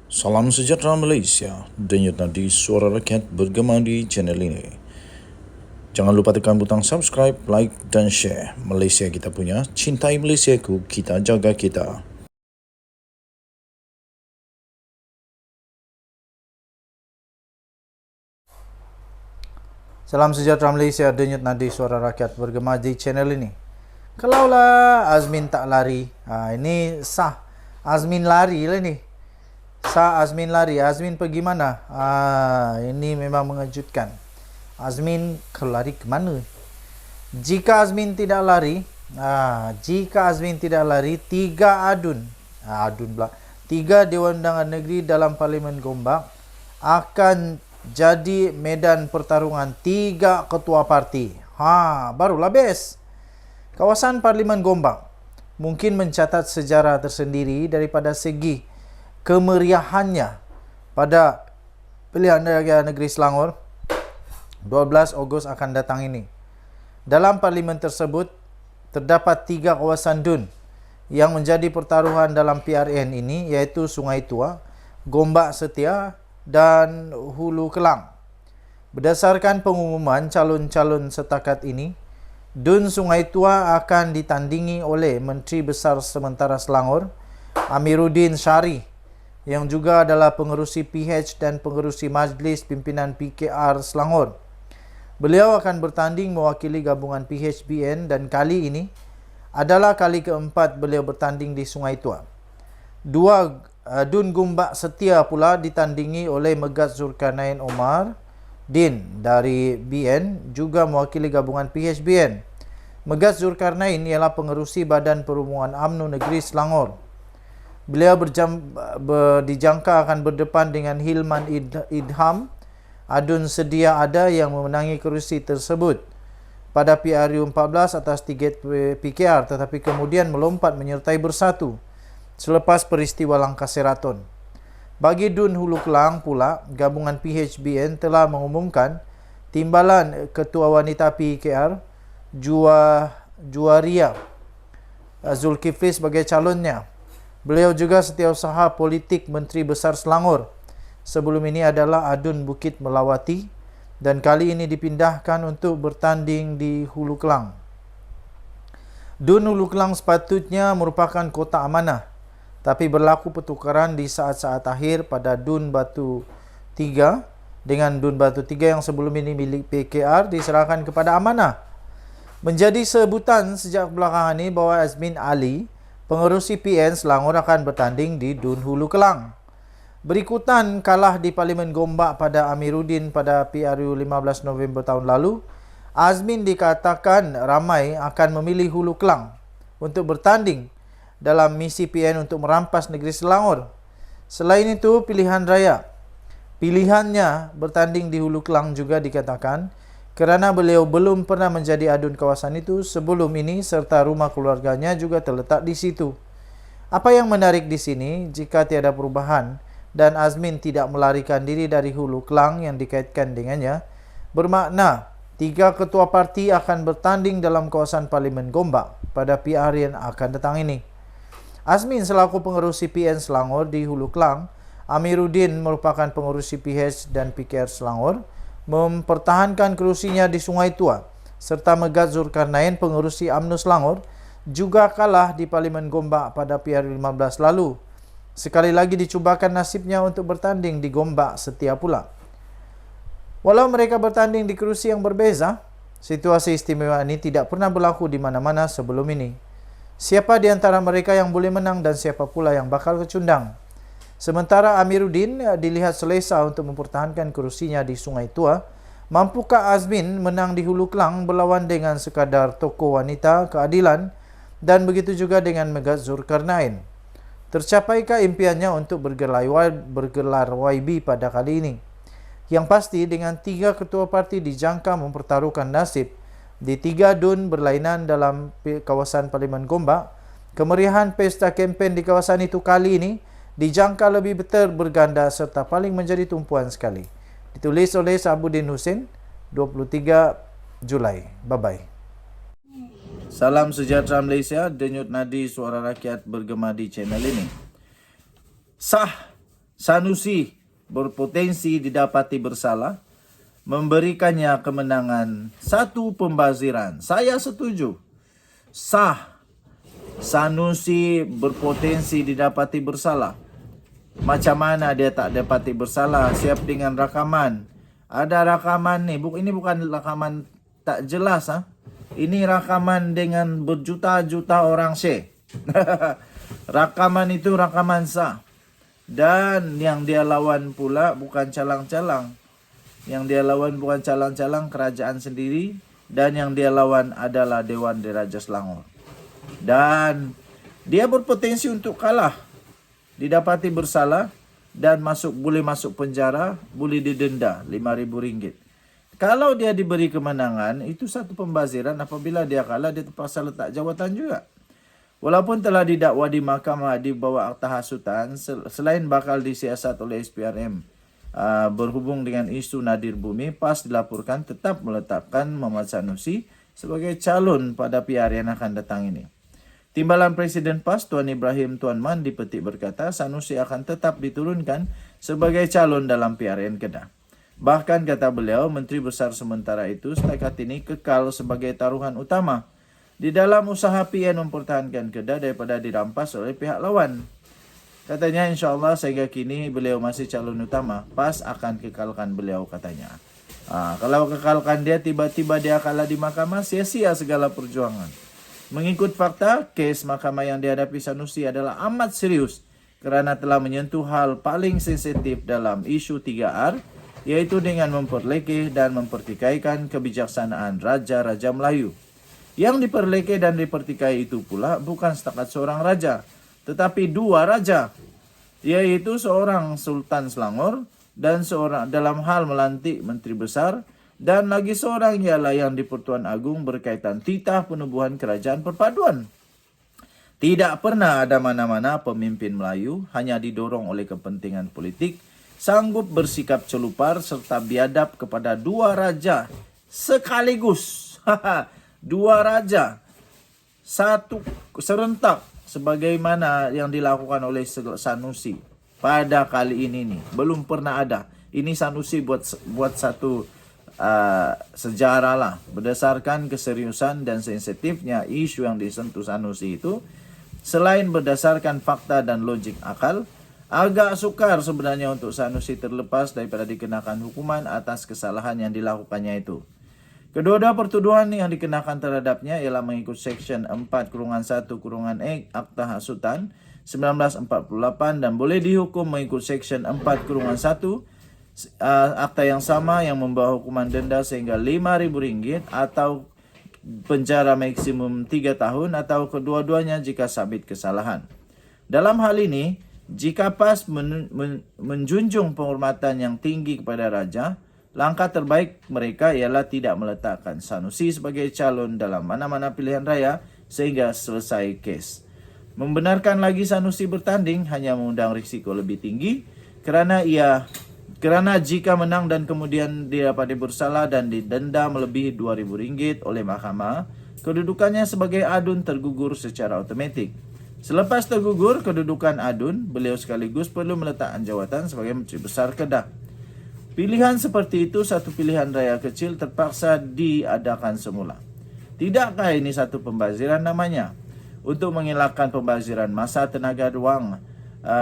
Salam sejahtera Malaysia, denyut nadi suara rakyat bergema di channel ini. Jangan lupa tekan butang subscribe, like dan share. Malaysia kita punya, cintai Malaysiaku, kita jaga kita. Salam sejahtera Malaysia, denyut nadi suara rakyat bergema di channel ini. Kalaulah Azmin tak lari, ini sah. Azmin lari lah ni. Sah Azmin lari. Azmin pergi mana? Ini memang mengejutkan. Azmin kalau lari ke mana? Jika Azmin tidak lari, tiga tiga Dewan Undangan Negeri dalam Parlimen Gombak akan jadi medan pertarungan tiga ketua parti. Barulah best. Kawasan Parlimen Gombak mungkin mencatat sejarah tersendiri daripada segi kemeriahannya pada pilihan raya negeri Selangor 12 Ogos akan datang ini. Dalam parlimen tersebut terdapat tiga kawasan DUN yang menjadi pertaruhan dalam PRN ini, iaitu Sungai Tua, Gombak Setia dan Hulu Kelang. Berdasarkan pengumuman calon-calon setakat ini, DUN Sungai Tua akan ditandingi oleh Menteri Besar Sementara Selangor, Amiruddin Syari, yang juga adalah pengerusi PH dan pengerusi Majlis Pimpinan PKR Selangor. Beliau akan bertanding mewakili gabungan PHBN dan kali ini adalah kali keempat beliau bertanding di Sungai Tua. DUN Gombak Setia pula ditandingi oleh Megat Zulkarnain Omar Din dari BN, juga mewakili gabungan PHBN. Megat Zulkarnain ialah pengerusi Badan Perhubungan UMNO Negeri Selangor. Beliau dijangka akan berdepan dengan Hilman Idham, adun sedia ada yang memenangi kerusi tersebut pada PRU 14 atas tiket PKR, tetapi kemudian melompat menyertai Bersatu selepas peristiwa Langkah Seraton. Bagi DUN Hulu Kelang pula, gabungan PHBN telah mengumumkan timbalan Ketua Wanita PKR Juwaria Zulkifli sebagai calonnya. Beliau juga setiausaha politik Menteri Besar Selangor. Sebelum ini adalah adun Bukit Melawati dan kali ini dipindahkan untuk bertanding di Hulu Kelang. DUN Hulu Kelang sepatutnya merupakan kotak amanah, tapi berlaku pertukaran di saat-saat akhir pada DUN Batu 3 dengan DUN Batu 3 yang sebelum ini milik PKR diserahkan kepada amanah. Menjadi sebutan sejak belakangan ini bahawa Azmin Ali, pengerusi PN Selangor, akan bertanding di DUN Hulu Kelang. Berikutan kalah di Parlimen Gombak pada Amiruddin pada PRU 15 November tahun lalu, Azmin dikatakan ramai akan memilih Hulu Kelang untuk bertanding dalam misi PN untuk merampas negeri Selangor. Selain itu, pilihannya bertanding di Hulu Kelang juga dikatakan kerana beliau belum pernah menjadi adun kawasan itu sebelum ini serta rumah keluarganya juga terletak di situ. Apa yang menarik di sini, jika tiada perubahan dan Azmin tidak melarikan diri dari Hulu Kelang yang dikaitkan dengannya, bermakna tiga ketua parti akan bertanding dalam kawasan Parlimen Gombak pada PR yang akan datang ini. Azmin selaku pengerusi PN Selangor di Hulu Kelang, Amiruddin merupakan pengerusi PH dan PKR Selangor, mempertahankan kerusinya di Sungai Tua, serta Megat Zulkarnain, pengerusi UMNO Selangor, juga kalah di Parlimen Gombak pada PR 15 lalu. Sekali lagi dicubakan nasibnya untuk bertanding di Gombak Setia pula. Walau mereka bertanding di kerusi yang berbeza, situasi istimewa ini tidak pernah berlaku di mana-mana sebelum ini. Siapa di antara mereka yang boleh menang dan siapa pula yang bakal kecundang? Sementara Amiruddin dilihat selesa untuk mempertahankan kerusinya di Sungai Tua, mampukah Azmin menang di Hulu Kelang berlawan dengan sekadar tokoh wanita keadilan dan begitu juga dengan Megat Zulkarnain? Tercapaikah impiannya untuk bergelar YB pada kali ini? Yang pasti, dengan tiga ketua parti dijangka mempertaruhkan nasib di tiga DUN berlainan dalam kawasan Parlimen Gombak, kemeriahan pesta kempen di kawasan itu kali ini dijangka lebih betul berganda serta paling menjadi tumpuan sekali. Ditulis oleh Sabuddin Husin, 23 Julai. Bye-bye. Salam sejahtera Malaysia, denyut nadi suara rakyat bergema di channel ini. Sah Sanusi berpotensi didapati bersalah, memberikannya kemenangan satu pembaziran. Saya setuju. Sah. Sanusi berpotensi didapati bersalah. Macam mana dia tak dapati bersalah? Siap dengan rakaman. Ada rakaman ni. Ini bukan rakaman tak jelas. Ini rakaman dengan berjuta-juta orang share. Rakaman itu rakaman sah. Dan yang dia lawan pula bukan calang-calang. Yang dia lawan bukan calang-calang, kerajaan sendiri. Dan yang dia lawan adalah Dewan Diraja Selangor. Dan dia berpotensi untuk kalah. Didapati bersalah dan boleh masuk penjara, boleh didenda RM5,000. Kalau dia diberi kemenangan, itu satu pembaziran. Apabila dia kalah, dia terpaksa letak jawatan juga. Walaupun telah didakwa di mahkamah di bawah akta hasutan, selain bakal disiasat oleh SPRM berhubung dengan isu Nadir Bumi, PAS dilaporkan tetap meletakkan Muhammad Sanusi sebagai calon pada PR yang akan datang ini. Timbalan Presiden PAS Tuan Ibrahim Tuan Man dipetik berkata Sanusi akan tetap diturunkan sebagai calon dalam PRN Kedah. Bahkan kata beliau, Menteri Besar sementara itu setakat ini kekal sebagai taruhan utama di dalam usaha PN mempertahankan Kedah daripada dirampas oleh pihak lawan. Katanya insyaAllah sehingga kini beliau masih calon utama, PAS akan kekalkan beliau katanya. Kalau kekalkan dia, tiba-tiba dia kalah di mahkamah, sia-sia segala perjuangan. Mengikut fakta, kes mahkamah yang dihadapi Sanusi adalah amat serius kerana telah menyentuh hal paling sensitif dalam isu 3R, yaitu dengan memperlekeh dan mempertikaikan kebijaksanaan Raja-Raja Melayu. Yang diperlekeh dan dipertikai itu pula bukan setakat seorang raja, tetapi dua raja, yaitu seorang Sultan Selangor dan seorang dalam hal melantik Menteri Besar, dan lagi seorang ialah yang di-Pertuan Agong berkaitan titah penubuhan kerajaan perpaduan. Tidak pernah ada mana-mana pemimpin Melayu hanya didorong oleh kepentingan politik sanggup bersikap celupar serta biadab kepada dua raja sekaligus. Dua raja. Satu serentak sebagaimana yang dilakukan oleh Sanusi pada kali ini nih. Belum pernah ada. Ini Sanusi buat satu sejarah lah. Berdasarkan keseriusan dan sensitifnya isu yang disentuh Sanusi itu, selain berdasarkan fakta dan logik akal, agak sukar sebenarnya untuk Sanusi terlepas daripada dikenakan hukuman atas kesalahan yang dilakukannya itu. Kedua-dua pertuduhan yang dikenakan terhadapnya ialah mengikut Seksyen 4-1-E Akta Hasutan 1948 dan boleh dihukum mengikut Seksyen 4-1 akta yang sama yang membawa hukuman denda sehingga RM5,000 atau penjara maksimum 3 tahun atau kedua-duanya jika sabit kesalahan. Dalam hal ini, jika PAS menjunjung penghormatan yang tinggi kepada raja, langkah terbaik mereka ialah tidak meletakkan Sanusi sebagai calon dalam mana-mana pilihan raya sehingga selesai kes. Membenarkan lagi Sanusi bertanding hanya mengundang risiko lebih tinggi kerana jika menang dan kemudian didapati bersalah dan didenda melebihi RM2,000 oleh mahkamah, kedudukannya sebagai adun tergugur secara otomatik. Selepas tergugur kedudukan adun, beliau sekaligus perlu meletakkan jawatan sebagai Menteri Besar Kedah. Pilihan seperti itu satu pilihan raya kecil terpaksa diadakan semula. Tidakkah ini satu pembaziran namanya? Untuk mengelakkan pembaziran masa tenaga wang,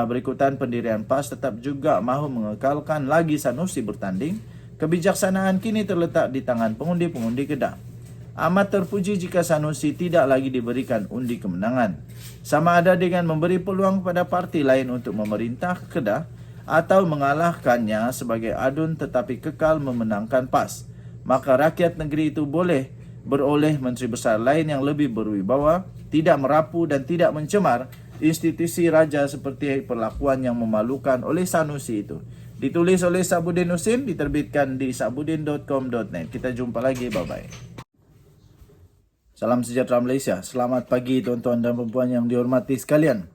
berikutan pendirian PAS tetap juga mahu mengekalkan lagi Sanusi bertanding. Kebijaksanaan kini terletak di tangan pengundi-pengundi Kedah. Amat terpuji jika Sanusi tidak lagi diberikan undi kemenangan. Sama ada dengan memberi peluang kepada parti lain untuk memerintah Kedah atau mengalahkannya sebagai adun tetapi kekal memenangkan PAS. Maka rakyat negeri itu boleh beroleh Menteri Besar lain yang lebih berwibawa, tidak merapu dan tidak mencemar institusi raja seperti perlakuan yang memalukan oleh Sanusi itu. Ditulis oleh Sabudin Husin, diterbitkan di sabudin.com.net. Kita jumpa lagi, bye-bye. Salam sejahtera Malaysia. Selamat pagi tuan-tuan dan puan yang dihormati sekalian.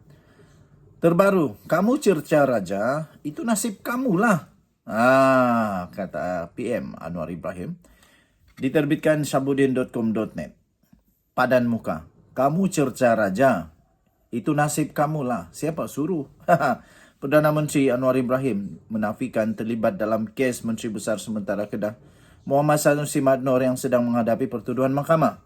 Terbaru, kamu cerca raja, itu nasib kamulah. Kata PM Anwar Ibrahim. Diterbitkan sabudin.com.net. Padan muka. Kamu cerca raja, itu nasib kamulah. Siapa suruh? Perdana Menteri Anwar Ibrahim menafikan terlibat dalam kes Menteri Besar Sementara Kedah Muhammad Sanusi Madnor yang sedang menghadapi pertuduhan mahkamah.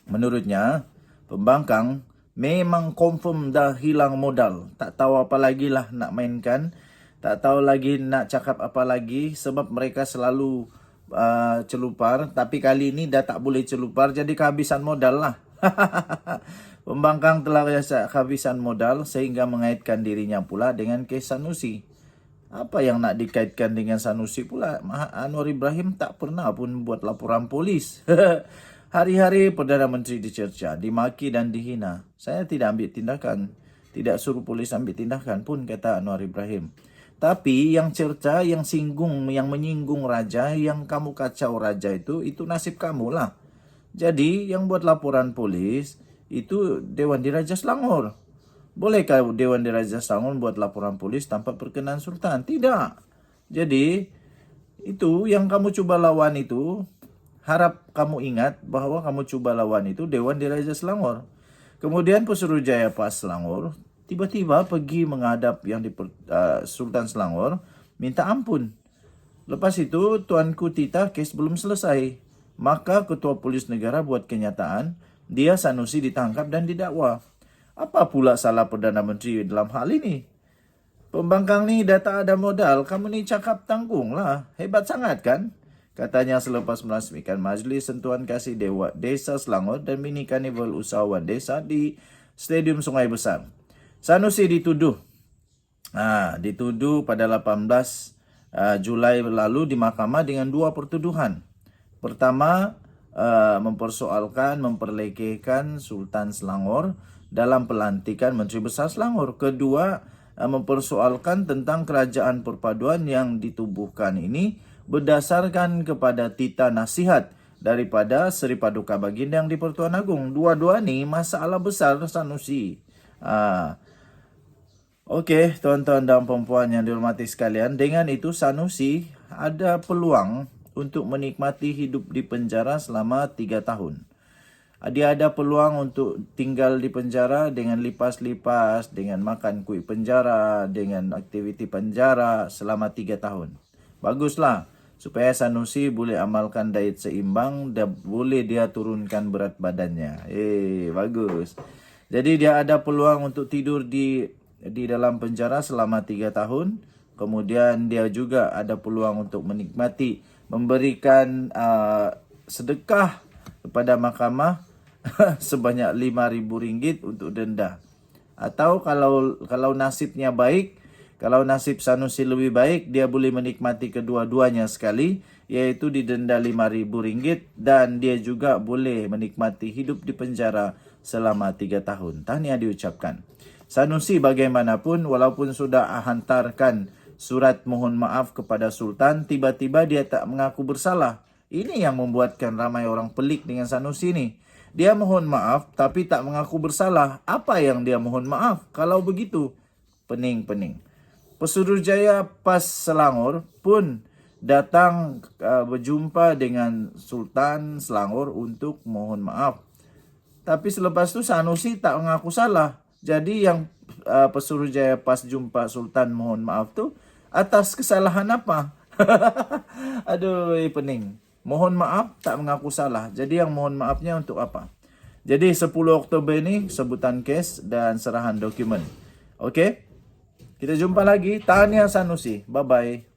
Menurutnya, pembangkang memang confirm dah hilang modal. Tak tahu apa lagi lah nak mainkan. Tak tahu lagi nak cakap apa lagi sebab mereka selalu celupar. Tapi kali ini dah tak boleh celupar jadi kehabisan modal lah. Pembangkang telah kehabisan modal sehingga mengaitkan dirinya pula dengan kes Sanusi. Apa yang nak dikaitkan dengan Sanusi pula? Anwar Ibrahim tak pernah pun buat laporan polis. Hari-hari Perdana Menteri dicerca, dimaki dan dihina. Saya tidak ambil tindakan. Tidak suruh polis ambil tindakan pun, kata Anwar Ibrahim. Tapi yang cerca, yang singgung, yang menyinggung raja, yang kamu kacau raja itu nasib kamu lah. Jadi yang buat laporan polis itu Dewan Diraja Selangor. Bolehkah Dewan Diraja Selangor buat laporan polis tanpa perkenan Sultan? Tidak. Jadi itu yang kamu cuba lawan itu, harap kamu ingat bahwa kamu cuba lawan itu Dewan Diraja Selangor. Kemudian Pesuruhjaya PAS Selangor tiba-tiba pergi menghadap yang di Sultan Selangor minta ampun. Lepas itu Tuanku Tita kes belum selesai. Maka Ketua Polis Negara buat kenyataan, dia Sanusi ditangkap dan didakwa. Apa pula salah Perdana Menteri dalam hal ini? Pembangkang ni dah tak ada modal, kamu ni cakap tanggung lah. Hebat sangat kan? Katanya selepas merasmikan Majlis Sentuhan Kasih Dewa Desa Selangor dan mini karnival usahawan desa di Stadium Sungai Besar. Sanusi dituduh pada 18 Julai lalu di mahkamah dengan dua pertuduhan. Pertama, memperlekehkan Sultan Selangor dalam pelantikan Menteri Besar Selangor. Kedua, mempersoalkan tentang kerajaan perpaduan yang ditubuhkan ini berdasarkan kepada tita nasihat daripada Seri Paduka Baginda yang di-Pertuan Agong. Dua-dua ni masalah besar Sanusi. Okey, tuan-tuan dan puan-puan yang dihormati sekalian, dengan itu Sanusi ada peluang untuk menikmati hidup di penjara selama 3 tahun. Dia ada peluang untuk tinggal di penjara dengan lipas-lipas, dengan makan kuih penjara, dengan aktiviti penjara selama 3 tahun. Baguslah, supaya Sanusi boleh amalkan diet seimbang dan boleh dia turunkan berat badannya. Bagus. Jadi dia ada peluang untuk tidur di dalam penjara selama 3 tahun. Kemudian dia juga ada peluang untuk menikmati, memberikan sedekah kepada mahkamah sebanyak RM5,000 untuk denda. Atau kalau nasibnya baik, kalau nasib Sanusi lebih baik, dia boleh menikmati kedua-duanya sekali, yaitu didenda RM5,000 dan dia juga boleh menikmati hidup di penjara selama 3 tahun. Tahniah diucapkan. Sanusi bagaimanapun, walaupun sudah hantarkan surat mohon maaf kepada Sultan, tiba-tiba dia tak mengaku bersalah. Ini yang membuatkan ramai orang pelik dengan Sanusi ni. Dia mohon maaf tapi tak mengaku bersalah. Apa yang dia mohon maaf? Kalau begitu, pening-pening. Pesuruhjaya PAS Selangor pun datang berjumpa dengan Sultan Selangor untuk mohon maaf. Tapi selepas tu Sanusi tak mengaku salah. Jadi yang Pesuruhjaya PAS jumpa Sultan mohon maaf tu atas kesalahan apa? Aduh, pening. Mohon maaf tak mengaku salah. Jadi yang mohon maafnya untuk apa? Jadi 10 Oktober ni sebutan kes dan serahan dokumen. Okey? Kita jumpa lagi. Tahniah Sanusi. Bye-bye.